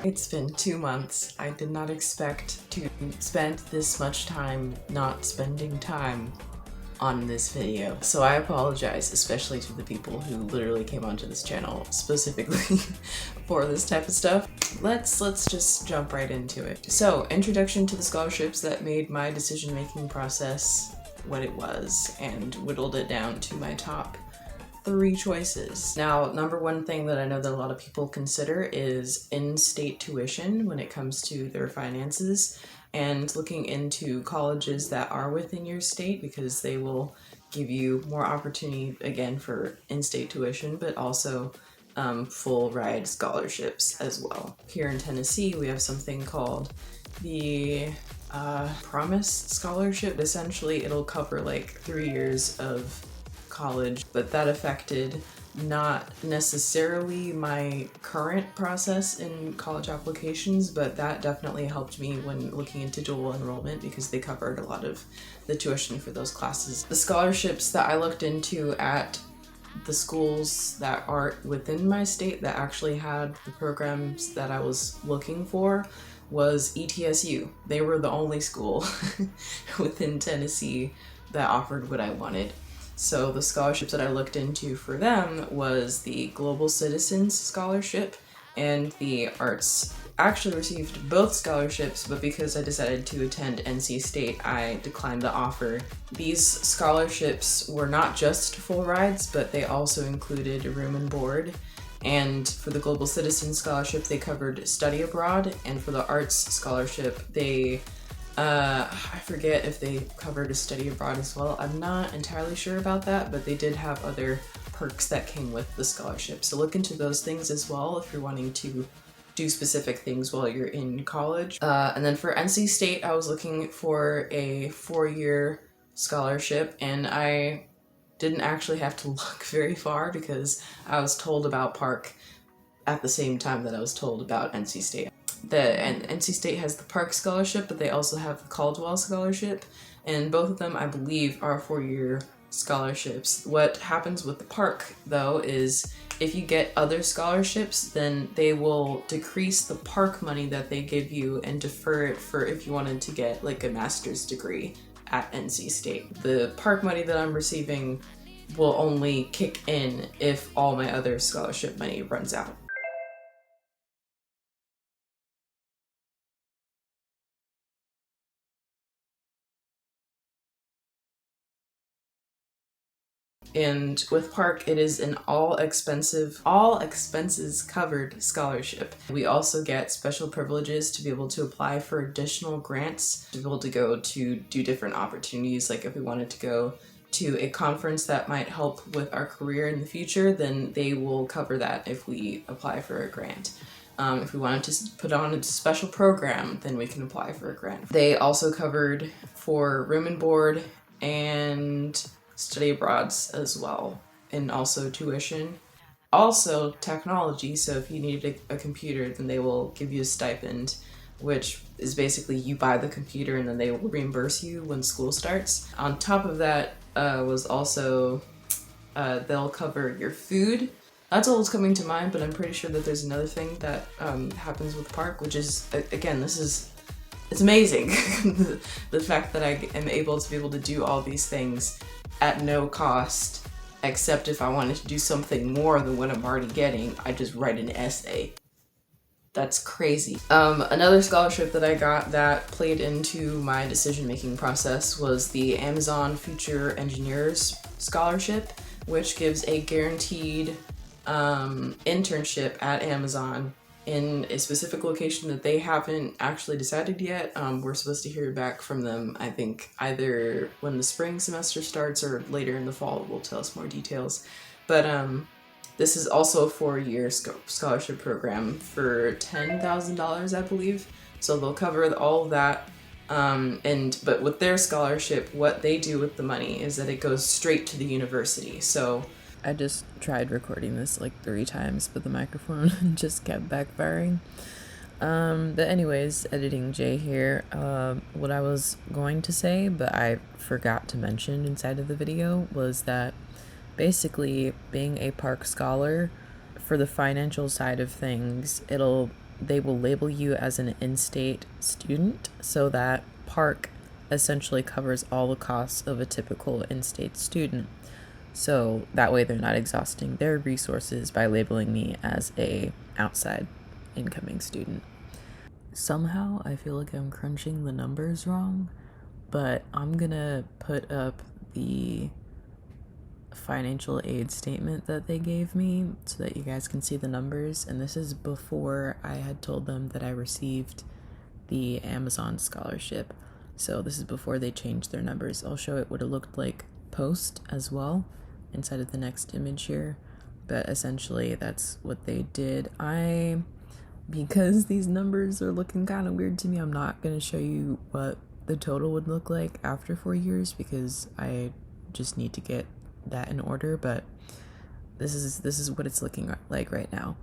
It's been 2 months. I did not expect to spend this much time not spending time on this video. So I apologize, especially to the people who literally came onto this channel specifically for this type of stuff. Let's just jump right into it. So, introduction to the scholarships that made my decision-making process what it was and whittled it down to my top 3 choices. Now, number one thing that I know that a lot of people consider is in-state tuition when it comes to their finances, and looking into colleges that are within your state because they will give you more opportunity, again, for in-state tuition, but also full ride scholarships as well. Here in Tennessee, we have something called the Promise Scholarship. Essentially, it'll cover like 3 years of college, but that affected not necessarily my current process in college applications, but that definitely helped me when looking into dual enrollment because they covered a lot of the tuition for those classes. The scholarships that I looked into at the schools that are within my state that actually had the programs that I was looking for was ETSU. They were the only school within Tennessee that offered what I wanted. So the scholarships that I looked into for them was the Global Citizens Scholarship and the Arts. I actually received both scholarships, but because I decided to attend NC State, I declined the offer. These scholarships were not just full rides, but they also included room and board. And for the Global Citizens Scholarship, they covered study abroad, and for the Arts Scholarship, they I forget if they covered a study abroad as well. I'm not entirely sure about that, but they did have other perks that came with the scholarship. So look into those things as well if you're wanting to do specific things while you're in college. And then for NC State, I was looking for a 4-year scholarship, and I didn't actually have to look very far because I was told about Park at the same time that I was told about NC State. And NC State has the Park Scholarship, but they also have the Caldwell Scholarship, and both of them, I believe, are 4-year scholarships. What happens with the Park, though, is if you get other scholarships, then they will decrease the Park money that they give you and defer it for if you wanted to get like a master's degree at NC State. The Park money that I'm receiving will only kick in if all my other scholarship money runs out. And with Park, it is an all expenses covered scholarship. We also get special privileges to be able to apply for additional grants, to be able to go to do different opportunities. Like if we wanted to go to a conference that might help with our career in the future, then they will cover that if we apply for a grant. If we wanted to put on a special program, then we can apply for a grant. They also covered for room and board and study abroads as well, and also tuition. Also technology, so if you need a computer, then they will give you a stipend, which is basically you buy the computer and then they will reimburse you when school starts. On top of that was also they'll cover your food. That's all that's coming to mind, but I'm pretty sure that there's another thing that happens with Park, which is, again, it's amazing. The fact that I am able to do all these things at no cost, except if I wanted to do something more than what I'm already getting, I just write an essay. That's crazy. Another scholarship that I got that played into my decision-making process was the Amazon Future Engineers Scholarship, which gives a guaranteed internship at Amazon in a specific location that they haven't actually decided yet. We're supposed to hear back from them, I think, either when the spring semester starts or later in the fall. Will tell us more details. But this is also a 4-year scholarship program for $10,000, I believe. So they'll cover all of that. But with their scholarship, what they do with the money is that it goes straight to the university. So I just tried recording this like 3 times, but the microphone just kept backfiring. But anyways, editing Jay here. What I was going to say, but I forgot to mention inside of the video, was that basically being a Park scholar, for the financial side of things, it'll they will label you as an in-state student, so that park essentially covers all the costs of a typical in-state student. So that way they're not exhausting their resources by labeling me as a outside incoming student. Somehow I feel like I'm crunching the numbers wrong, but I'm gonna put up the financial aid statement that they gave me so that you guys can see the numbers. And this is before I had told them that I received the Amazon scholarship. So this is before they changed their numbers. I'll show it what it looked like post as well inside of the next image here. But essentially that's what they did. Because these numbers are looking kind of weird to me, I'm not going to show you what the total would look like after 4 years because I just need to get that in order, but this is what it's looking like right now.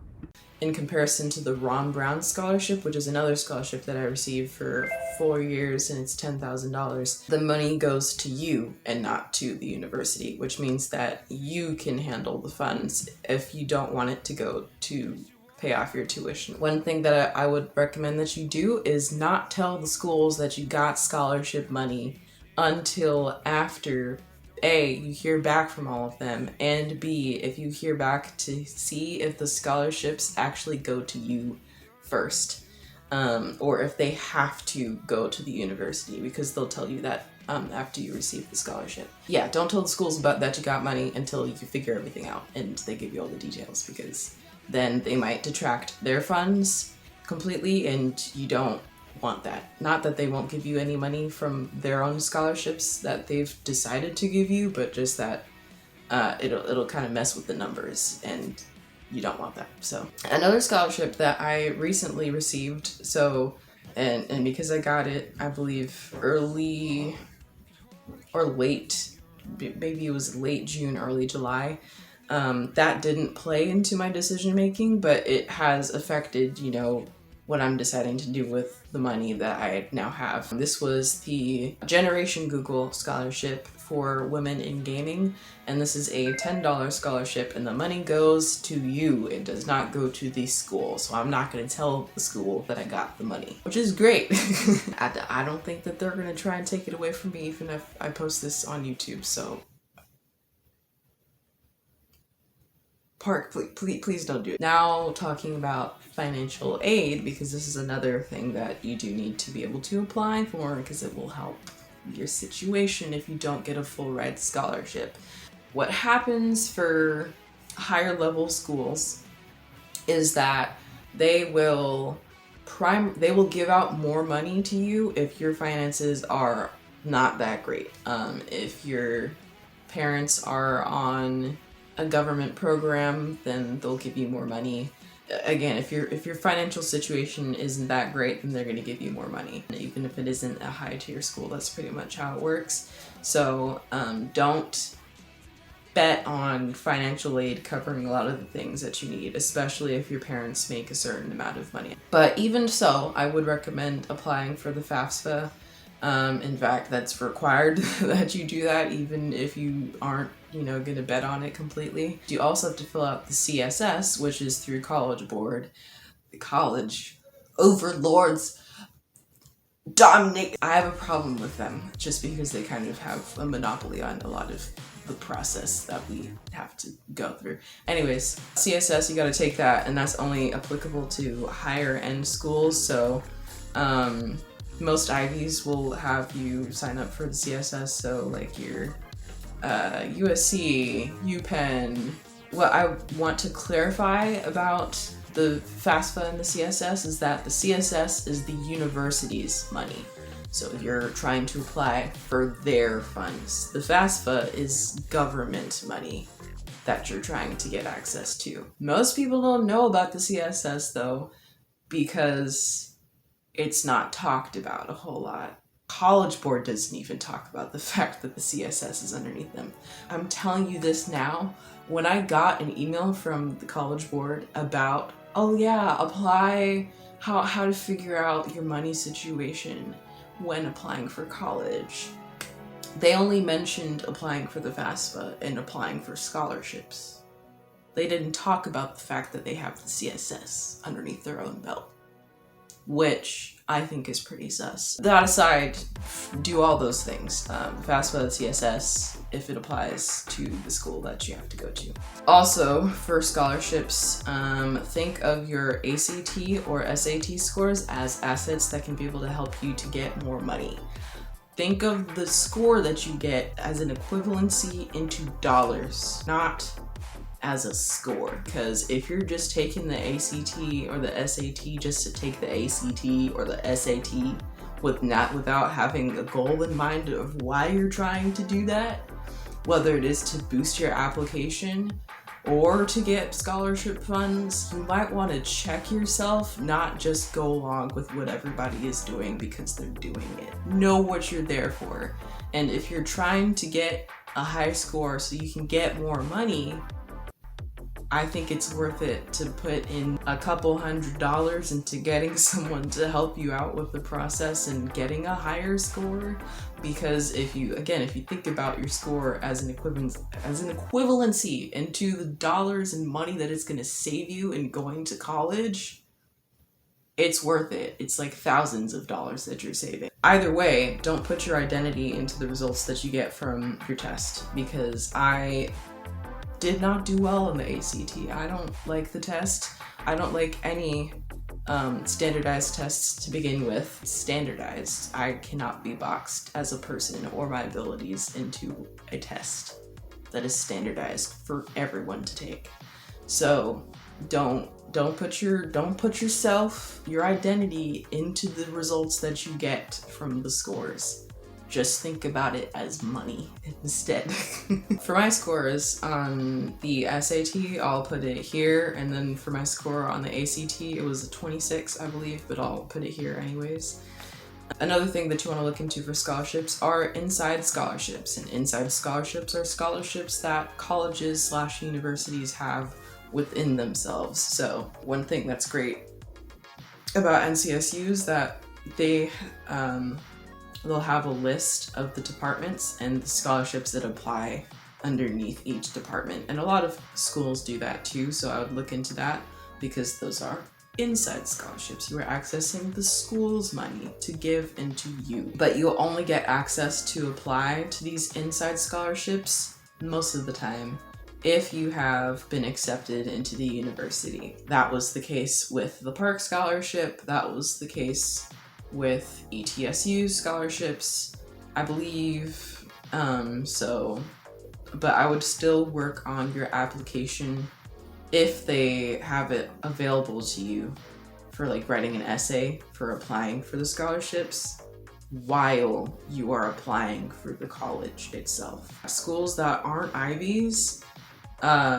In comparison to the Ron Brown scholarship, which is another scholarship that I received for 4 years and it's $10,000, the money goes to you and not to the university, which means that you can handle the funds if you don't want it to go to pay off your tuition. One thing that I would recommend that you do is not tell the schools that you got scholarship money until after A, you hear back from all of them, and B, if you hear back to see if the scholarships actually go to you first, or if they have to go to the university, because they'll tell you that after you receive the scholarship. Yeah, don't tell the schools about that you got money until you figure everything out and they give you all the details, because then they might detract their funds completely and you don't want that. Not that they won't give you any money from their own scholarships that they've decided to give you, but just that it'll kind of mess with the numbers and you don't want that. So another scholarship that I recently received, so and because I got it, I believe early or late, maybe it was late June, early July, that didn't play into my decision making, but it has affected, you know, what I'm deciding to do with the money that I now have. This was the Generation Google Scholarship for Women in Gaming, and this is a $10 scholarship, and the money goes to you. It does not go to the school, so I'm not going to tell the school that I got the money, which is great. I don't think that they're going to try and take it away from me, even if I post this on YouTube, so Park, please don't do it. Now talking about financial aid, because this is another thing that you do need to be able to apply for, because it will help your situation if you don't get a full ride scholarship. What happens for higher level schools is that they will give out more money to you if your finances are not that great. If your parents are on a government program, then they'll give you more money. Again, if your financial situation isn't that great, then they're going to give you more money. Even if it isn't a high tier school, that's pretty much how it works. So don't bet on financial aid covering a lot of the things that you need, especially if your parents make a certain amount of money. But even so, I would recommend applying for the FAFSA. In fact, that's required that you do that, even if you aren't, going to bet on it completely. You also have to fill out the CSS, which is through College Board. The college overlords dominate. I have a problem with them just because they kind of have a monopoly on a lot of the process that we have to go through. Anyways, CSS, you got to take that, and that's only applicable to higher end schools. So most Ivies will have you sign up for the CSS, so like your USC, UPenn. What I want to clarify about the FAFSA and the CSS is that the CSS is the university's money. So you're trying to apply for their funds. The FAFSA is government money that you're trying to get access to. Most people don't know about the CSS though, because it's not talked about a whole lot. College Board doesn't even talk about the fact that the CSS is underneath them. I'm telling you this now. When I got an email from the College Board about, oh yeah, apply, how to figure out your money situation when applying for college, they only mentioned applying for the FAFSA and applying for scholarships. They didn't talk about the fact that they have the CSS underneath their own belt. which I think is pretty sus. That aside, do all those things. FAFSA, CSS, if it applies to the school that you have to go to. Also, for scholarships, think of your ACT or SAT scores as assets that can be able to help you to get more money. Think of the score that you get as an equivalency into dollars, not as a score. Because if you're just taking the ACT or the SAT just to take the ACT or the SAT without having a goal in mind of why you're trying to do that, whether it is to boost your application or to get scholarship funds, you might want to check yourself, not just go along with what everybody is doing because they're doing it. Know what you're there for. And if you're trying to get a high score so you can get more money, I think it's worth it to put in a couple $100s into getting someone to help you out with the process and getting a higher score. Because if you think about your score as an equivalency into the dollars and money that it's going to save you in going to college, it's worth it. It's like thousands of dollars that you're saving. Either way, don't put your identity into the results that you get from your test, because I did not do well on the ACT. I don't like the test. I don't like any standardized tests to begin with. Standardized. I cannot be boxed as a person or my abilities into a test that is standardized for everyone to take. So don't put yourself, your identity into the results that you get from the scores. Just think about it as money instead. For my scores on the SAT, I'll put it here, and then for my score on the ACT, it was a 26, I believe, but I'll put it here anyways. Another thing that you want to look into for scholarships are inside scholarships, and inside scholarships are scholarships that colleges/universities have within themselves. So one thing that's great about NCSU is that they'll have a list of the departments and the scholarships that apply underneath each department. And a lot of schools do that too, so I would look into that, because those are inside scholarships. You are accessing the school's money to give into you. But you'll only get access to apply to these inside scholarships most of the time if you have been accepted into the university. That was the case with the Park Scholarship. That was the case with ETSU scholarships, I believe. But I would still work on your application if they have it available to you for like writing an essay for applying for the scholarships while you are applying for the college itself. Schools that aren't Ivies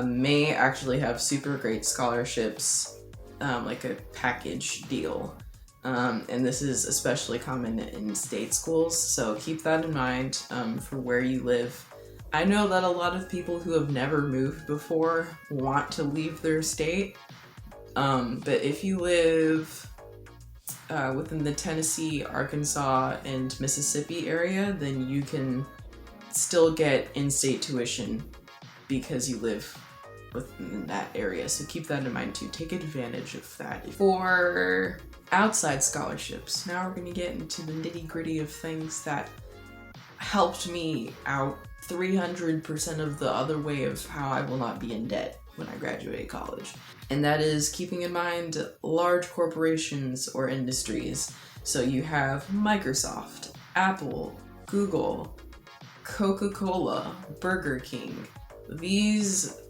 may actually have super great scholarships, like a package deal. And this is especially common in state schools, so keep that in mind for where you live. I know that a lot of people who have never moved before want to leave their state, but if you live within the Tennessee, Arkansas, and Mississippi area, then you can still get in-state tuition because you live within that area, so keep that in mind too. Take advantage of that. For outside scholarships, now we're going to get into the nitty-gritty of things that helped me out 300% of the other way of how I will not be in debt when I graduate college. And that is keeping in mind large corporations or industries. So you have Microsoft, Apple, Google, Coca-Cola, Burger King. These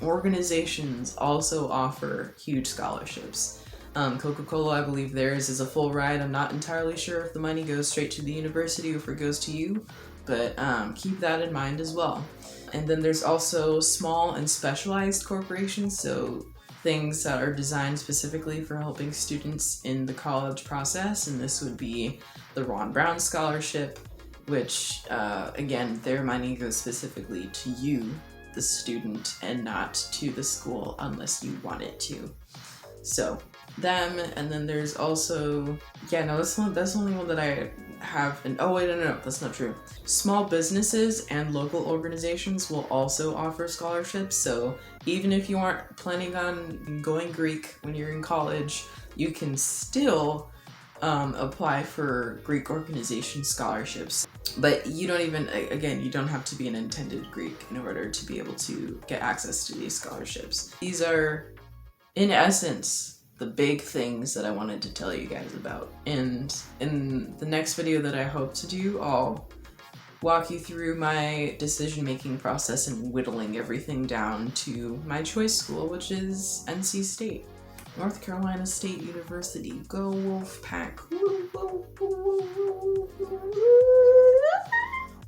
organizations also offer huge scholarships. Coca-Cola, I believe theirs is a full ride. I'm not entirely sure if the money goes straight to the university or if it goes to you, but keep that in mind as well. And then there's also small and specialized corporations, so things that are designed specifically for helping students in the college process, and this would be the Ron Brown Scholarship, which, again, their money goes specifically to you, the student, and not to the school unless you want it to. So them, and then there's also, yeah, no, that's the only one that I have. And oh wait, no, that's not true. Small businesses and local organizations will also offer scholarships. So even if you aren't planning on going Greek when you're in college, you can still apply for Greek organization scholarships. But you don't even, again, you don't have to be an intended Greek in order to be able to get access to these scholarships. These are, in essence, the big things that I wanted to tell you guys about. And in the next video that I hope to do, I'll walk you through my decision-making process and whittling everything down to my choice school, which is NC State, North Carolina State University. Go Wolfpack.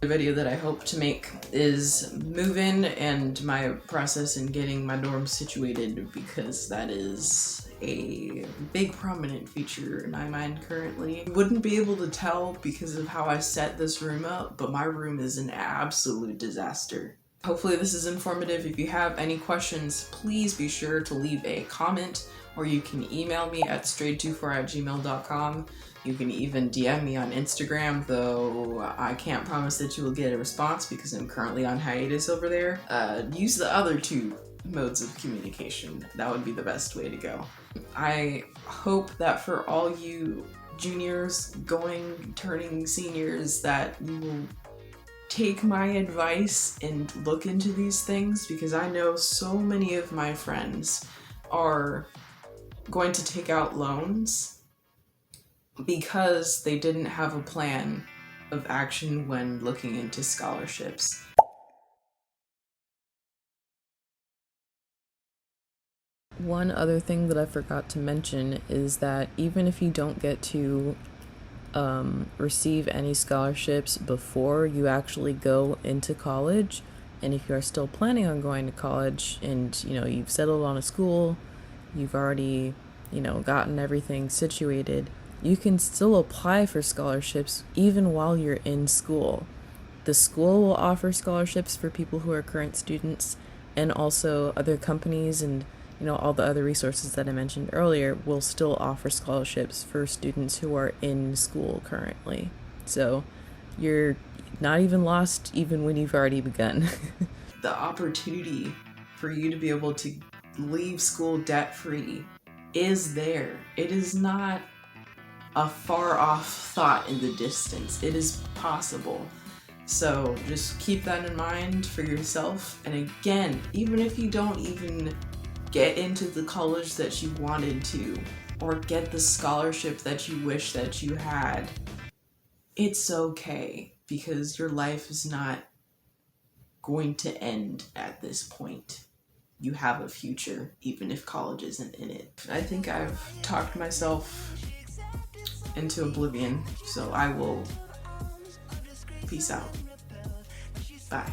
The video that I hope to make is move-in and my process in getting my dorm situated, because that is a big prominent feature in my mind currently. You wouldn't be able to tell because of how I set this room up, but my room is an absolute disaster. Hopefully this is informative. If you have any questions, please be sure to leave a comment, or you can email me at strayed24@gmail.com. You can even DM me on Instagram, though I can't promise that you will get a response because I'm currently on hiatus over there. Use the other two modes of communication. That would be the best way to go. I hope that for all you juniors turning seniors, that you will take my advice and look into these things, because I know so many of my friends are going to take out loans because they didn't have a plan of action when looking into scholarships. One other thing that I forgot to mention is that even if you don't get to receive any scholarships before you actually go into college, and if you are still planning on going to college and you've settled on a school, you've already gotten everything situated, you can still apply for scholarships even while you're in school. The school will offer scholarships for people who are current students, and also other companies and all the other resources that I mentioned earlier will still offer scholarships for students who are in school currently. So you're not even lost even when you've already begun. The opportunity for you to be able to leave school debt-free is there. It is not a far-off thought in the distance. It is possible. So just keep that in mind for yourself. And again, even if you don't even get into the college that you wanted to, or get the scholarship that you wish that you had, it's okay, because your life is not going to end at this point. You have a future, even if college isn't in it. I think I've talked myself into oblivion, so I will peace out. Bye.